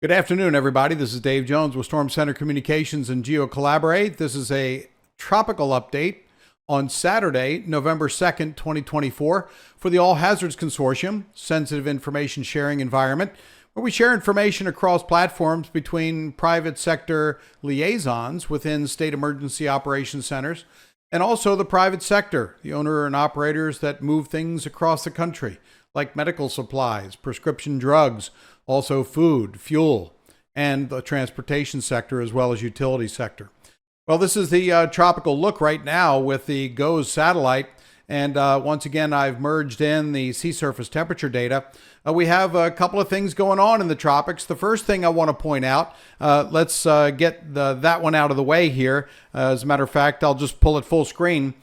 Good afternoon, everybody. This is Dave Jones with Storm Center Communications and GeoCollaborate. This is a tropical update on Saturday, November 2nd, 2024, for the All Hazards Consortium, Sensitive Information Sharing Environment, where we share information across platforms between private sector liaisons within state emergency operations centers and also the private sector, the owner and operators that move things across the country, like medical supplies, prescription drugs, also food, fuel, and the transportation sector, as well as utility sector. Well, this is the tropical look right now with the GOES satellite. And once again, I've merged in the sea surface temperature data. We have a couple of things going on in the tropics. The first thing I want to point out, let's get that one out of the way here. As a matter of fact, I'll just pull it full screen.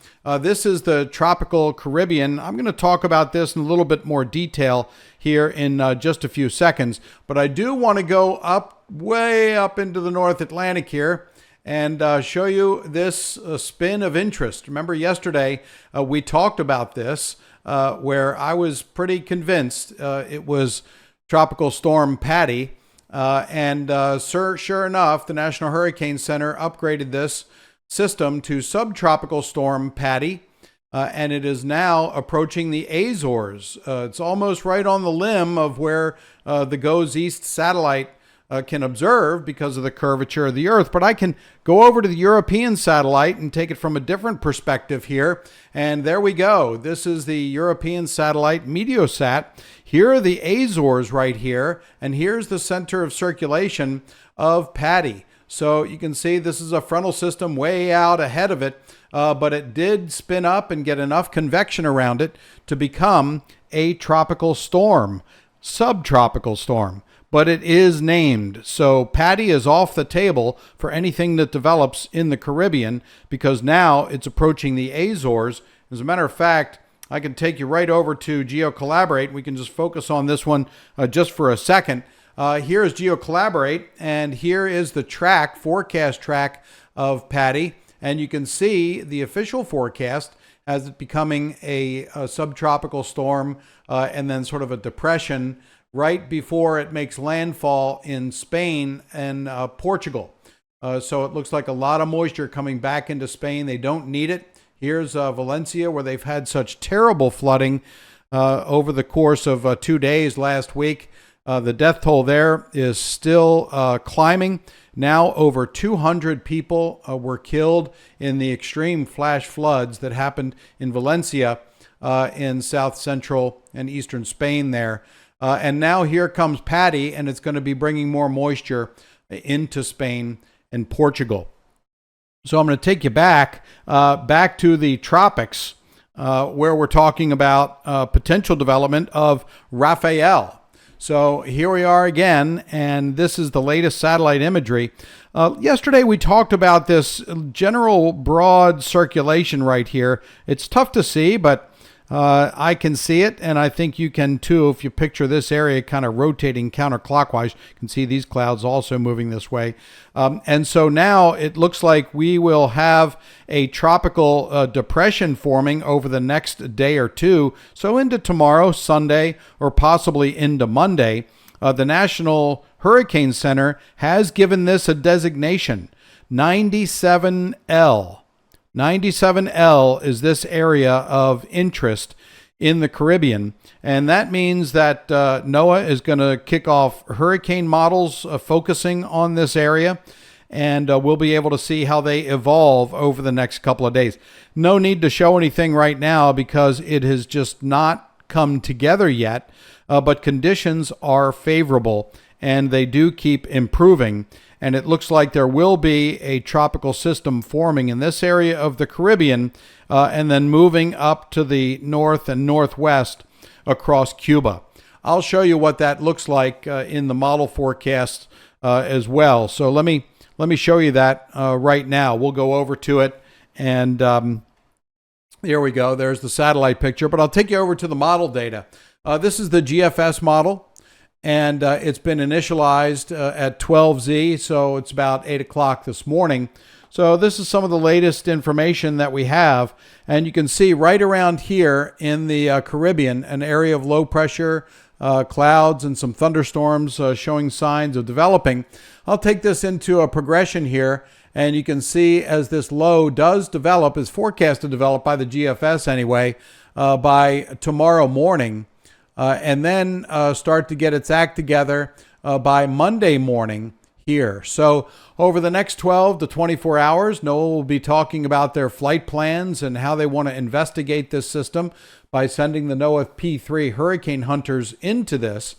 This is the tropical Caribbean. I'm going to talk about this in a little bit more detail here in just a few seconds. But I do want to go up, way up into the North Atlantic here, and show you this spin of interest. Remember yesterday we talked about this where I was pretty convinced it was Tropical Storm Patty. Sure enough, the National Hurricane Center upgraded this system to Subtropical Storm Patty. And it is now approaching the Azores. It's almost right on the limb of where the GOES East satellite can observe because of the curvature of the Earth. But I can go over to the European satellite and take it from a different perspective here. And there we go. This is the European satellite, Meteosat. Here are the Azores right here. And here's the center of circulation of Patty. So you can see this is a frontal system way out ahead of it. But it did spin up and get enough convection around it to become a tropical storm, subtropical storm. But it is named. So Patty is off the table for anything that develops in the Caribbean because now it's approaching the Azores. As a matter of fact, I can take you right over to GeoCollaborate. We can just focus on this one just for a second. Here is GeoCollaborate, and here is the forecast track of Patty. And you can see the official forecast as it becoming a subtropical storm and then sort of a depression right before it makes landfall in Spain and Portugal. So it looks like a lot of moisture coming back into Spain. They don't need it. Here's Valencia, where they've had such terrible flooding over the course of 2 days last week. The death toll there is still climbing. Now over 200 people were killed in the extreme flash floods that happened in Valencia in south central and eastern Spain there. And now here comes Patty, and it's going to be bringing more moisture into Spain and Portugal. So I'm going to take you back to the tropics where we're talking about potential development of Rafael. So here we are again, and this is the latest satellite imagery. Yesterday we talked about this general broad circulation right here. It's tough to see, but I can see it, and I think you can too if you picture this area kind of rotating counterclockwise. You can see these clouds also moving this way. And so now it looks like we will have a tropical depression forming over the next day or two. So into tomorrow, Sunday, or possibly into Monday. The National Hurricane Center has given this a designation, 97L. 97L is this area of interest in the Caribbean, and that means that NOAA is going to kick off hurricane models focusing on this area, and we'll be able to see how they evolve over the next couple of days. No need to show anything right now because it has just not come together yet, but conditions are favorable, and they do keep improving. And it looks like there will be a tropical system forming in this area of the Caribbean and then moving up to the north and northwest across Cuba. I'll show you what that looks like in the model forecast as well. So let me show you that right now. We'll go over to it, and here we go. There's the satellite picture, but I'll take you over to the model data. This is the GFS model. And it's been initialized at 12Z, so it's about 8 o'clock this morning. So this is some of the latest information that we have. And you can see right around here in the Caribbean, an area of low pressure clouds and some thunderstorms showing signs of developing. I'll take this into a progression here, and you can see as this low does develop, is forecast to develop by the GFS anyway, by tomorrow morning, and then start to get its act together by Monday morning here. So over the next 12 to 24 hours, NOAA will be talking about their flight plans and how they want to investigate this system by sending the NOAA P3 hurricane hunters into this,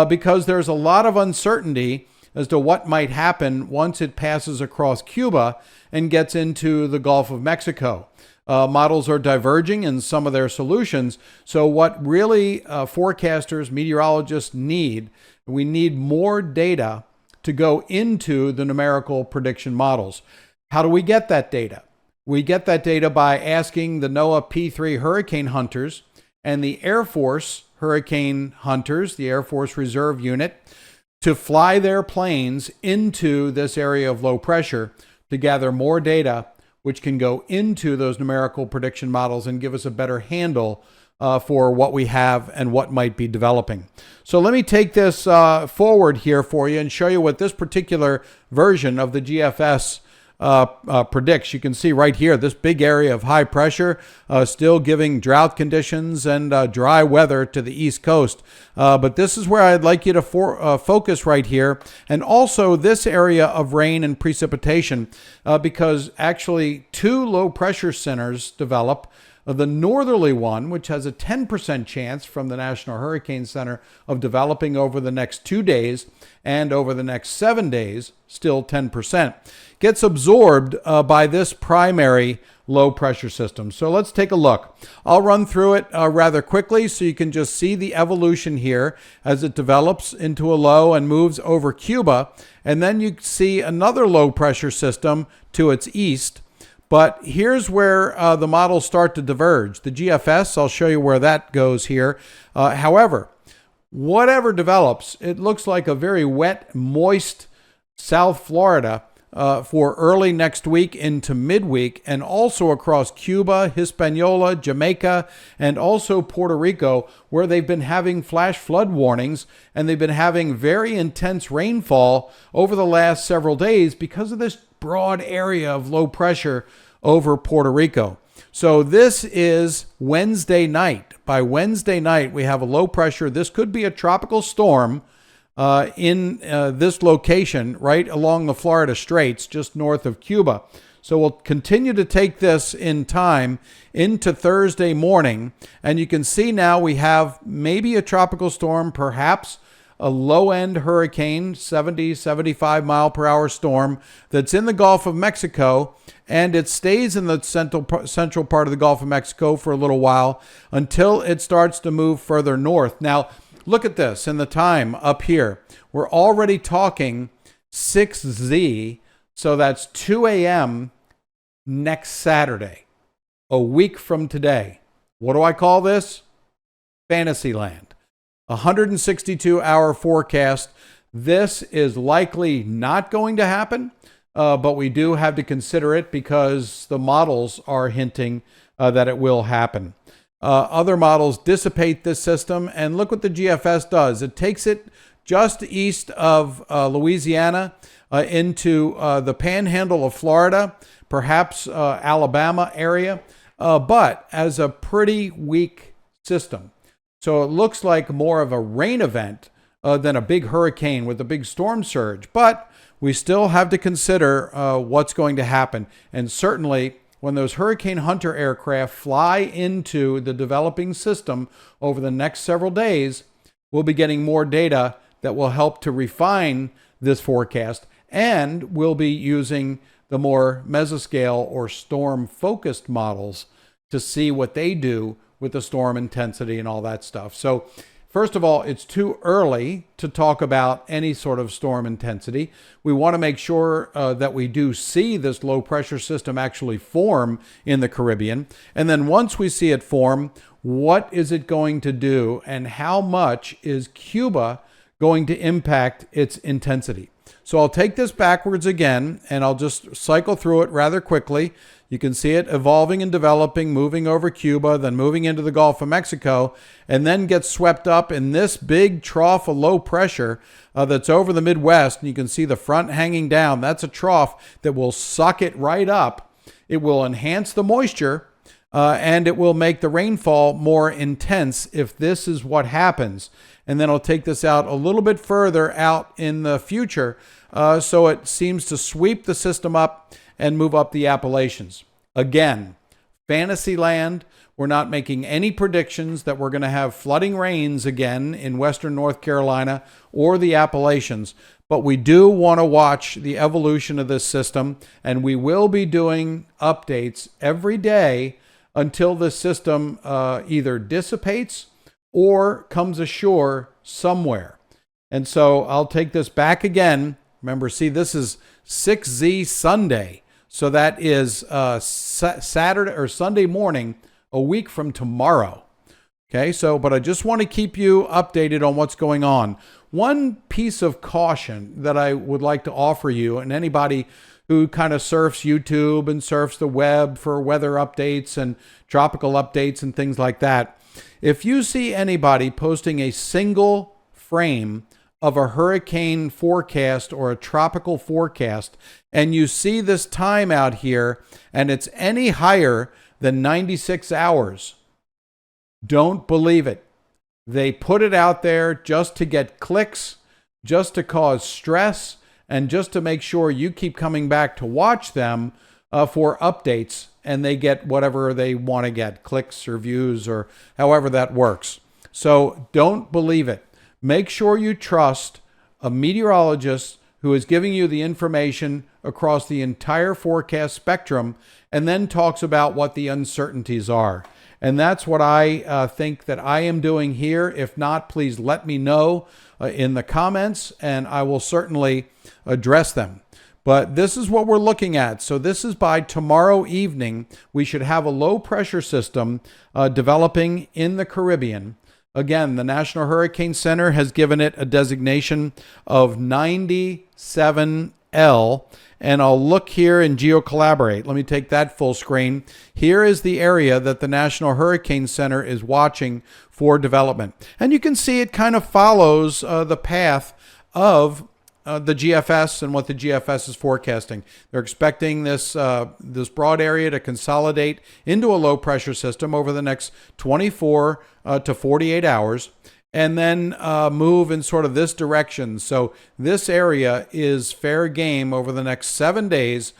because there's a lot of uncertainty as to what might happen once it passes across Cuba and gets into the Gulf of Mexico. Models are diverging in some of their solutions. So what really forecasters, meteorologists need, we need more data to go into the numerical prediction models. How do we get that data? We get that data by asking the NOAA P3 hurricane hunters and the Air Force hurricane hunters, the Air Force Reserve Unit, to fly their planes into this area of low pressure to gather more data, which can go into those numerical prediction models and give us a better handle for what we have and what might be developing. So let me take this forward here for you and show you what this particular version of the GFS predicts. You can see right here, this big area of high pressure still giving drought conditions and dry weather to the East Coast. But this is where I'd like you to focus right here. And also this area of rain and precipitation, because actually two low pressure centers develop. The northerly one, which has a 10% chance from the National Hurricane Center of developing over the next 2 days and over the next 7 days, still 10%, gets absorbed by this primary low pressure system. So let's take a look. I'll run through it rather quickly so you can just see the evolution here as it develops into a low and moves over Cuba. And then you see another low pressure system to its east. But here's where the models start to diverge. The GFS, I'll show you where that goes here. However, whatever develops, it looks like a very wet, moist South Florida for early next week into midweek, and also across Cuba, Hispaniola, Jamaica, and also Puerto Rico, where they've been having flash flood warnings, and they've been having very intense rainfall over the last several days because of this broad area of low pressure over Puerto Rico. So this is Wednesday night. By Wednesday night, we have a low pressure. This could be a tropical storm in this location right along the Florida Straits, just north of Cuba. So we'll continue to take this in time into Thursday morning. And you can see now we have maybe a tropical storm, perhaps a low-end hurricane, 70, 75 mile per hour storm that's in the Gulf of Mexico, and it stays in the central part of the Gulf of Mexico for a little while until it starts to move further north. Now, look at this in the time up here. We're already talking 6Z, so that's 2 a.m. next Saturday, a week from today. What do I call this? Fantasyland. 162-hour forecast. This is likely not going to happen, but we do have to consider it because the models are hinting that it will happen. Other models dissipate this system, and look what the GFS does. It takes it just east of Louisiana into the panhandle of Florida, perhaps Alabama area, but as a pretty weak system. So it looks like more of a rain event than a big hurricane with a big storm surge. But we still have to consider what's going to happen. And certainly when those Hurricane Hunter aircraft fly into the developing system over the next several days, we'll be getting more data that will help to refine this forecast. And we'll be using the more mesoscale or storm-focused models to see what they do with the storm intensity and all that stuff. So first of all, it's too early to talk about any sort of storm intensity. We want to make sure that we do see this low pressure system actually form in the Caribbean. And then once we see it form, what is it going to do and how much is Cuba going to impact its intensity? So I'll take this backwards again and I'll just cycle through it rather quickly. You can see it evolving and developing, moving over Cuba, then moving into the Gulf of Mexico, and then gets swept up in this big trough of low pressure that's over the Midwest. And you can see the front hanging down. That's a trough that will suck it right up. It will enhance the moisture, and it will make the rainfall more intense if this is what happens. And then I'll take this out a little bit further out in the future, so it seems to sweep the system up and move up the Appalachians. Again, fantasy land. We're not making any predictions that we're going to have flooding rains again in western North Carolina or the Appalachians, but we do want to watch the evolution of this system, and we will be doing updates every day until this system either dissipates or comes ashore somewhere. And so I'll take this back again. Remember, see, this is 6Z Sunday. So that is Saturday or Sunday morning, a week from tomorrow. Okay, so, but I just want to keep you updated on what's going on. One piece of caution that I would like to offer you, and anybody who kind of surfs YouTube and surfs the web for weather updates and tropical updates and things like that, if you see anybody posting a single frame of a hurricane forecast or a tropical forecast, and you see this time out here and it's any higher than 96 hours, don't believe it. They put it out there just to get clicks, just to cause stress, and just to make sure you keep coming back to watch them for updates, and they get whatever they want to get, clicks or views or however that works. So don't believe it. Make sure you trust a meteorologist who is giving you the information across the entire forecast spectrum and then talks about what the uncertainties are. And that's what I think that I am doing here. If not, please let me know in the comments, and I will certainly address them. But this is what we're looking at. So this is by tomorrow evening, we should have a low pressure system developing in the Caribbean. Again, the National Hurricane Center has given it a designation of 97L. And I'll look here in GeoCollaborate. Let me take that full screen. Here is the area that the National Hurricane Center is watching for development. And you can see it kind of follows the path of the GFS and what the GFS is forecasting. They're expecting this broad area to consolidate into a low pressure system over the next 24 to 48 hours, and then move in sort of this direction. So this area is fair game over the next 7 days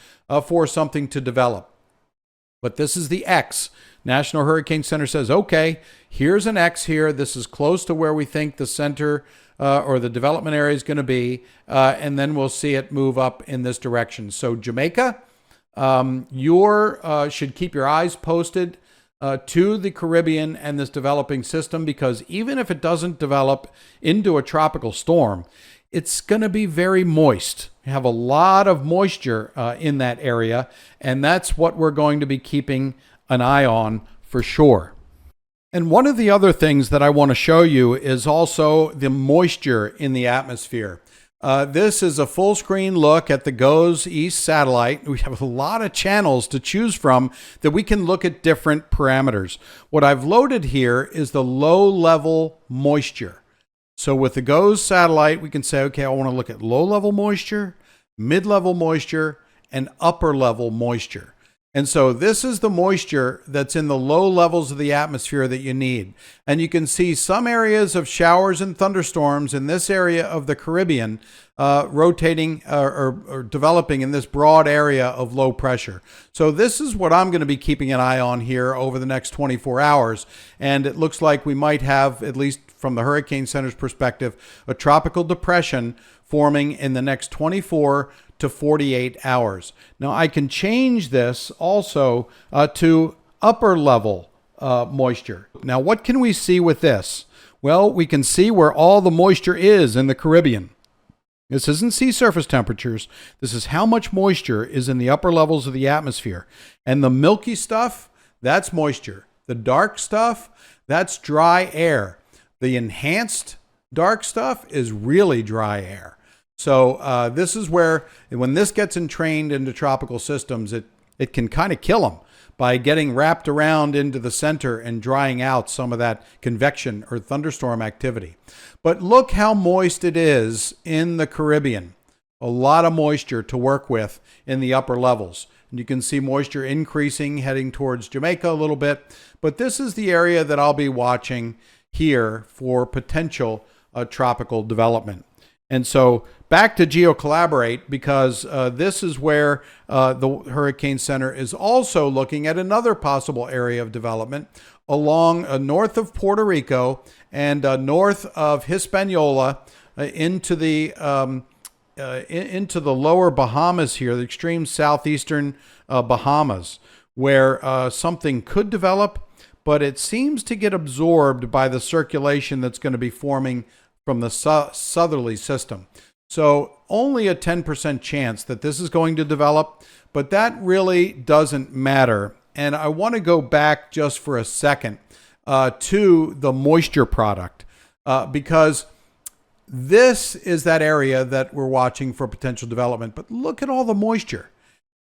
for something to develop. But this is the X. National Hurricane Center says, okay, here's an X here. This is close to where we think the center or the development area is going to be, and then we'll see it move up in this direction. So Jamaica, should keep your eyes posted to the Caribbean and this developing system, because even if it doesn't develop into a tropical storm, it's going to be very moist. You have a lot of moisture in that area, and that's what we're going to be keeping an eye on for sure. And one of the other things that I want to show you is also the moisture in the atmosphere. This is a full screen look at the GOES East satellite. We have a lot of channels to choose from that we can look at different parameters. What I've loaded here is the low level moisture. So with the GOES satellite, we can say, okay, I want to look at low level moisture, mid level moisture, and upper level moisture. And so this is the moisture that's in the low levels of the atmosphere that you need. And you can see some areas of showers and thunderstorms in this area of the Caribbean rotating or developing in this broad area of low pressure. So this is what I'm going to be keeping an eye on here over the next 24 hours. And it looks like we might have, at least from the Hurricane Center's perspective, a tropical depression forming in the next 24 to 48 hours. Now I can change this also to upper level moisture. Now what can we see with this? Well, we can see where all the moisture is in the Caribbean. This isn't sea surface temperatures. This is how much moisture is in the upper levels of the atmosphere. And the milky stuff, that's moisture. The dark stuff, that's dry air. The enhanced dark stuff is really dry air. So this is where, when this gets entrained into tropical systems, it it can kind of kill them by getting wrapped around into the center and drying out some of that convection or thunderstorm activity. But look how moist it is in the Caribbean. A lot of moisture to work with in the upper levels. And you can see moisture increasing, heading towards Jamaica a little bit. But this is the area that I'll be watching here for potential tropical development. And so back to GeoCollaborate, because this is where the Hurricane Center is also looking at another possible area of development along north of Puerto Rico and north of Hispaniola into the lower Bahamas here, the extreme southeastern Bahamas, where something could develop, but it seems to get absorbed by the circulation that's going to be forming from the southerly system. So only a 10% chance that this is going to develop, but that really doesn't matter. And I want to go back just for a second to the moisture product, because this is that area that we're watching for potential development. But look at all the moisture.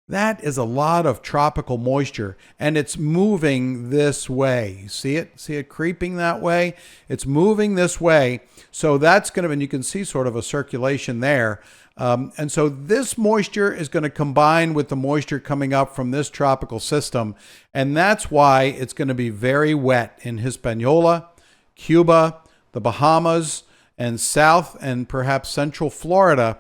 That is a lot of tropical moisture, and it's moving this way. See it? See it creeping that way? It's moving this way. So that's going to, and you can see sort of a circulation there. And so this moisture is going to combine with the moisture coming up from this tropical system. And that's why it's going to be very wet in Hispaniola, Cuba, the Bahamas, and South and perhaps Central Florida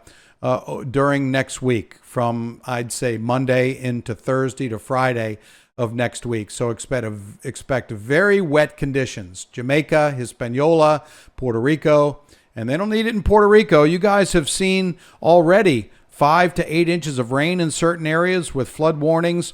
during next week, from I'd say Monday into Thursday to Friday of next week. So expect very wet conditions. Jamaica, Hispaniola, Puerto Rico, and they don't need it in Puerto Rico. You guys have seen already 5 to 8 inches of rain in certain areas with flood warnings,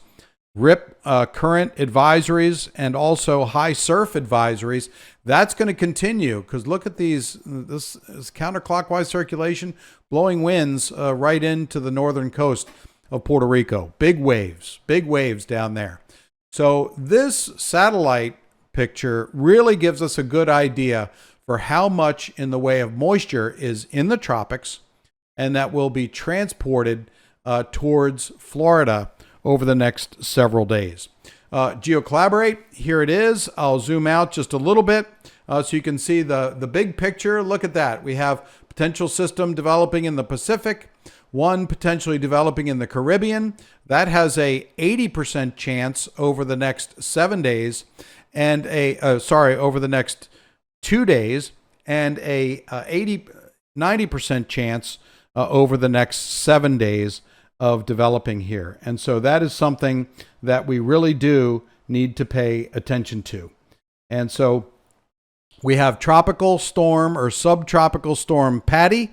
rip current advisories, and also high surf advisories. That's going to continue because look at these. This is counterclockwise circulation, blowing winds right into the northern coast of Puerto Rico. Big waves down there. So this satellite picture really gives us a good idea for how much in the way of moisture is in the tropics, and that will be transported towards Florida over the next several days. GeoCollaborate, here it is. I'll zoom out just a little bit so you can see the big picture. Look at that. We have potential system developing in the Pacific, one potentially developing in the Caribbean. That has a 80% chance over the next 7 days, and over the next 2 days, and a 90% chance over the next 7 days of developing here. And so that is something that we really do need to pay attention to. And so we have tropical storm or subtropical storm Patty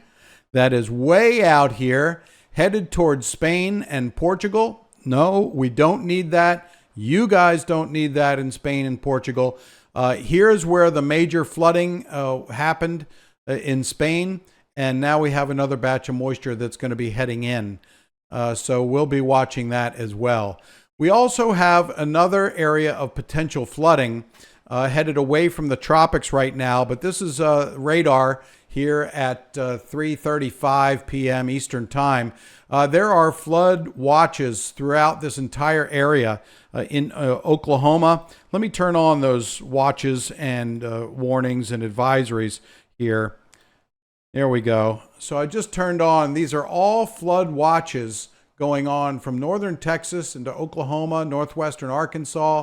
that is way out here headed towards Spain and Portugal. No, we don't need that. You guys don't need that in Spain and Portugal. Here's where the major flooding happened in Spain. And now we have another batch of moisture that's going to be heading in. So we'll be watching that as well. We also have another area of potential flooding headed away from the tropics right now, but this is radar here at 3:35 p.m. Eastern Time. There are flood watches throughout this entire area in Oklahoma. Let me turn on those watches and warnings and advisories here. There we go. So I just turned on. These are all flood watches going on from northern Texas into Oklahoma, northwestern Arkansas,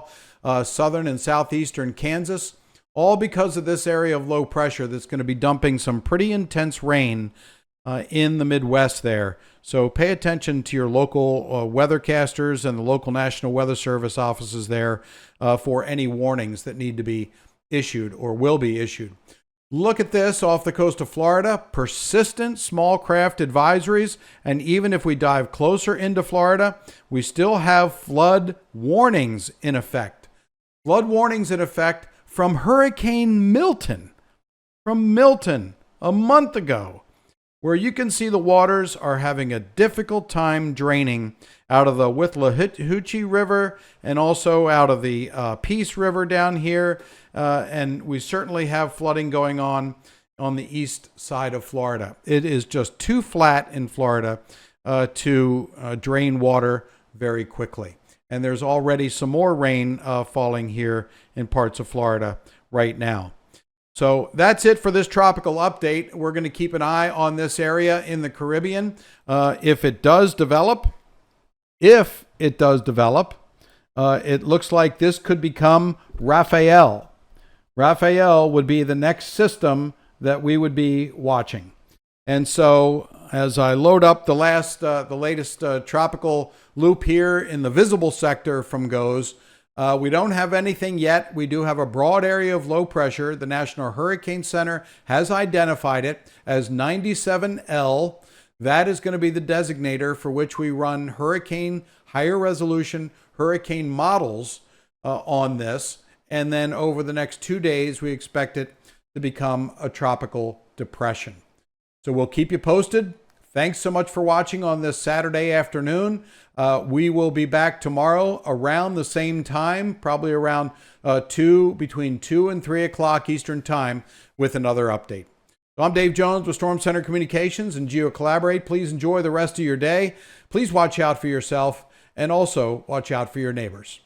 southern and southeastern Kansas, all because of this area of low pressure that's going to be dumping some pretty intense rain in the Midwest there. So pay attention to your local weathercasters and the local National Weather Service offices there for any warnings that need to be issued or will be issued. Look at this off the coast of Florida, persistent small craft advisories. And even if we dive closer into Florida, we still have flood warnings in effect. Flood warnings in effect from Hurricane Milton, a month ago, where you can see the waters are having a difficult time draining out of the Withlacoochee River and also out of the Peace River down here. And we certainly have flooding going on the east side of Florida. It is just too flat in Florida to drain water very quickly. and there's already some more rain falling here in parts of Florida right now. So that's it for this tropical update. We're going to keep an eye on this area in the Caribbean. If it does develop, it looks like this could become Rafael. Rafael would be the next system that we would be watching. And so as I load up the latest tropical loop here in the visible sector from GOES, we don't have anything yet. We do have a broad area of low pressure. The National Hurricane Center has identified it as 97L. That is going to be the designator for which we run higher resolution hurricane models on this. And then over the next 2 days, we expect it to become a tropical depression. So we'll keep you posted. Thanks so much for watching on this Saturday afternoon. We will be back tomorrow around the same time, probably around between 2 and 3 o'clock Eastern Time with another update. So I'm Dave Jones with Storm Center Communications and GeoCollaborate. Please enjoy the rest of your day. Please watch out for yourself and also watch out for your neighbors.